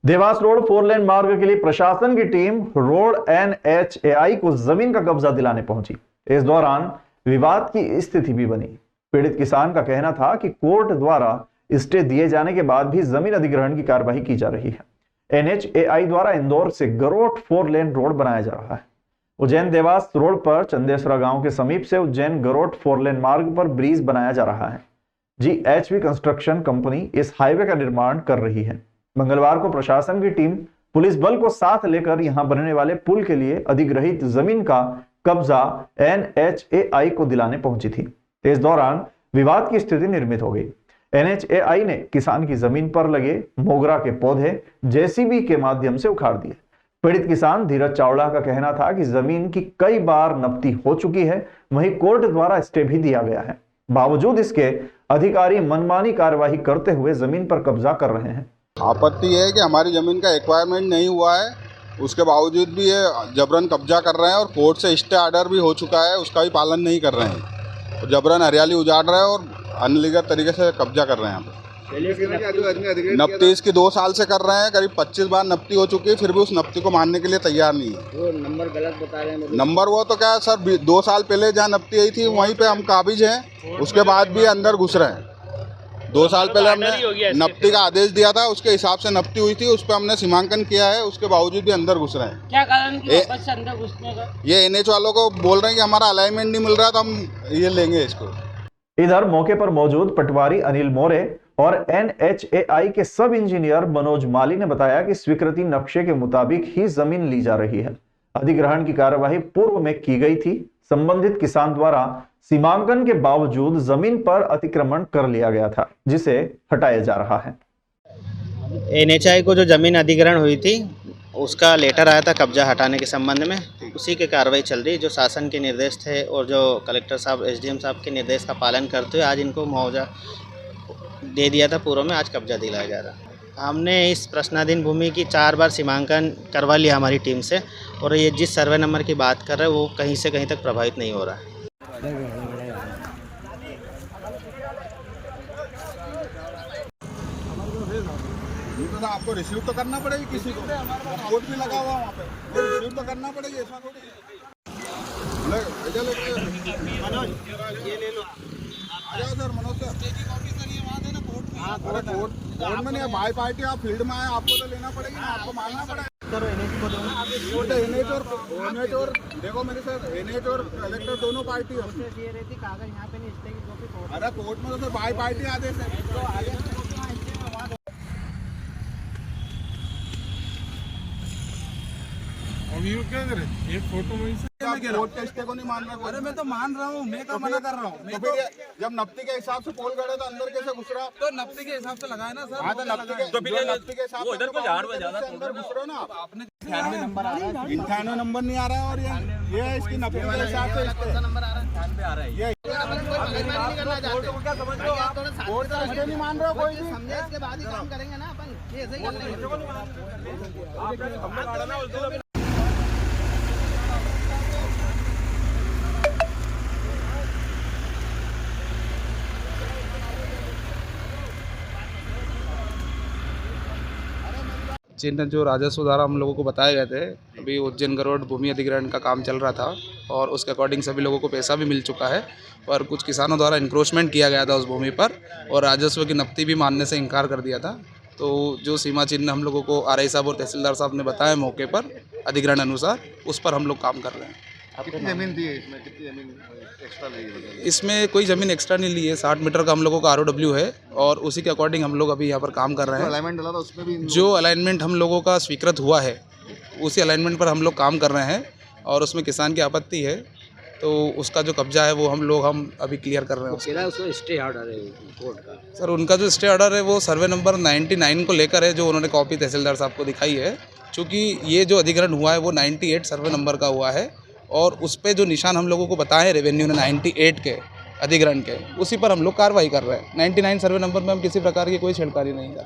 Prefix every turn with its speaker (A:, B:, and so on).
A: Dewas road 4 लेन मार्ग के लिए प्रशासन की टीम रोड NHAI को जमीन का कब्जा दिलाने पहुंची। इस दौरान विवाद की स्थिति भी बनी। पीड़ित किसान का कहना था कि कोर्ट द्वारा स्टे दिए जाने के बाद भी जमीन अधिग्रहण की कार्रवाई की जा रही है। NHAI द्वारा इंदौर से गरोठ 4 लेन रोड बनाया जा रहा है। उज्जैन देवास रोड पर चंदेसरा गांव के समीप से उज्जैन गरोठ 4 लेन मार्ग पर ब्रिज बनाया जा रहा है। GHV कंस्ट्रक्शन कंपनी इस हाईवे का निर्माण कर रही है। मंगलवार को प्रशासन की टीम पुलिस बल को साथ लेकर यहां बनने वाले पुल के लिए अधिग्रहित जमीन का कब्जा NHAI को दिलाने पहुंची थी। इस दौरान विवाद की स्थिति निर्मित हो गई। NHAI ने किसान की जमीन पर लगे मोगरा के पौधे JCB के माध्यम से उखाड़ दिए। पीड़ित किसान धीरज चावड़ा का कहना था कि जमीन की कई बार नब्ती हो चुकी है, वहीं कोर्ट द्वारा स्टे भी दिया गया है। बावजूद इसके अधिकारी मनमानी कार्यवाही करते हुए जमीन पर कब्जा कर रहे हैं।
B: आपत्ति है कि हमारी ज़मीन का एक्वायरमेंट नहीं हुआ है, उसके बावजूद भी ये जबरन कब्जा कर रहे हैं और कोर्ट से स्टे ऑर्डर भी हो चुका है, उसका भी पालन नहीं कर रहे हैं। तो जबरन हरियाली उजाड़ रहे हैं और अनलीगल तरीके से कब्जा कर रहे हैं। यहाँ पे नब्ती इसकी 2 साल से कर रहे हैं, करीब 25 बार नब्ती हो चुकी है, फिर भी उस नब्ती को मानने के लिए तैयार नहीं है।
C: वो नंबर गलत बता रहे हैं।
B: नंबर वो तो क्या है सर, 2 साल पहले जहाँ नब्ती आई थी वहीं पे हम काबिज हैं, उसके बाद भी अंदर घुस रहे हैं। 2 साल पहले हमने नब्ती का आदेश दिया था, उसके हिसाब से नब्ती हुई थी, उस पर हमने सीमांकन किया है, उसके बावजूद भी अंदर घुस रहे हैं।
C: क्या कारण कि वापस से अंदर घुसने का?
B: ये NH वालों को बोल रहे हैं कि हमारा अलाइनमेंट नहीं मिल रहा, तो हम ये लेंगे इसको।
A: इधर मौके पर मौजूद पटवारी अनिल मोरे और NHAI के सब इंजीनियर मनोज माली ने बताया कि स्वीकृति नक्शे के मुताबिक ही जमीन ली जा रही है। अधिग्रहण की कार्यवाही पूर्व में की गई थी। संबंधित किसान द्वारा सीमांकन के बावजूद जमीन पर अतिक्रमण कर लिया गया था, जिसे हटाया जा रहा है।
D: NHAI को जो जमीन अधिग्रहण हुई थी उसका लेटर आया था कब्जा हटाने के संबंध में, उसी की कार्रवाई चल रही। जो शासन के निर्देश थे और जो कलेक्टर साहब SDM साहब के निर्देश का पालन करते हुए आज इनको मुआवजा दे दिया था पूर्व में, आज कब्जा दिलाया जा रहा है। हमने इस प्रश्नाधीन भूमि की 4 बार सीमांकन करवा लिया हमारी टीम से, और ये जिस सर्वे नंबर की बात कर रहे हैं वो कहीं से कहीं तक प्रभावित नहीं हो रहा है।
B: तो आपको रिसीव तो करना पड़ेगी, किसी को कोर्ट भी लगा हुआ वहाँ पे, तो रिसीव तो करना पड़ेगी। ऐसा थोड़ी ये ले लो, आ जाओ सर मनोज सर। अरे कोर्ट में नहीं, बाई पार्टी आप फील्ड में आए, आपको तो लेना पड़ेगी ना, आपको मानना पड़ेगा। NH और देखो मेरे सर, NH और कलेक्टर दोनों पार्टी है। अरे कोर्ट में तो सर बाई पार्टी आदेश है।
E: अभी वो क्या करे, एक फोटो में
B: कोर्ट के स्टे को नहीं मान रहा।
E: अरे मैं तो मान रहा हूँ, मैं तो मना कर रहा हूँ।
B: तो फिर जब नब्ती के हिसाब से पोल गड़े तो अंदर कैसे घुस रहा?
E: तो नब्ती के हिसाब से लगाए ना सर।
B: हाँ तो नब्ती के हिसाब से अंदर घुस रहे हो ना आप।
E: आपने 98 नंबर आ रहा है,
B: 98 नंबर नहीं आ रहा है, और ये इसकी नब्ती के हिसाब से
E: नंबर आ रहा है, 98 आ रहा है।
B: ये कोर्ट का स्टे नहीं मान रहा कोई भी।
C: समझे, इसके बाद ही काम करेंगे ना अपन, ये ऐसे ही कर लेंगे।
F: जिन जो राजस्व द्वारा हम लोगों को बताए गए थे, अभी उज्जैन गरोठ भूमि अधिग्रहण का काम चल रहा था और उसके अकॉर्डिंग सभी लोगों को पैसा भी मिल चुका है, पर कुछ किसानों द्वारा इंक्रोचमेंट किया गया था उस भूमि पर और राजस्व की नब्ती भी मानने से इनकार कर दिया था। तो जो सीमा चिन्ह हम लोगों को RI साहब और तहसीलदार साहब ने बताया मौके पर अधिग्रहण अनुसार, उस पर हम लोग काम कर रहे हैं।
B: कितनी जमीन दी है इसमें? कितनी जमीन एक्स्ट्रा ली है?
F: इसमें कोई ज़मीन एक्स्ट्रा नहीं ली है। 60 मीटर का हम लोगों का ROW है और उसी के अकॉर्डिंग हम लोग अभी यहाँ पर काम कर रहे हैं।
B: अलाइनमेंट डाला था उसमें भी,
F: जो अलाइनमेंट हम लोगों का स्वीकृत हुआ है उसी अलाइनमेंट पर हम लोग काम कर रहे हैं और उसमें किसान की आपत्ति है, तो उसका जो कब्जा है वो हम अभी क्लियर कर रहे हैं।
C: उसको स्टे ऑर्डर है कोर्ट का।
F: सर उनका जो स्टे ऑर्डर है वो सर्वे नंबर 99 को लेकर है, जो उन्होंने कॉपी तहसीलदार साहब को दिखाई है। चूँकि ये जो अधिग्रहण हुआ है वो 98 सर्वे नंबर का हुआ है और उस पर जो निशान हम लोगों को बताए रेवेन्यू ने 98 के अधिग्रहण के, उसी पर हम लोग कार्रवाई कर रहे हैं। 99 सर्वे नंबर में हम किसी प्रकार की कोई छेड़खानी नहीं कर।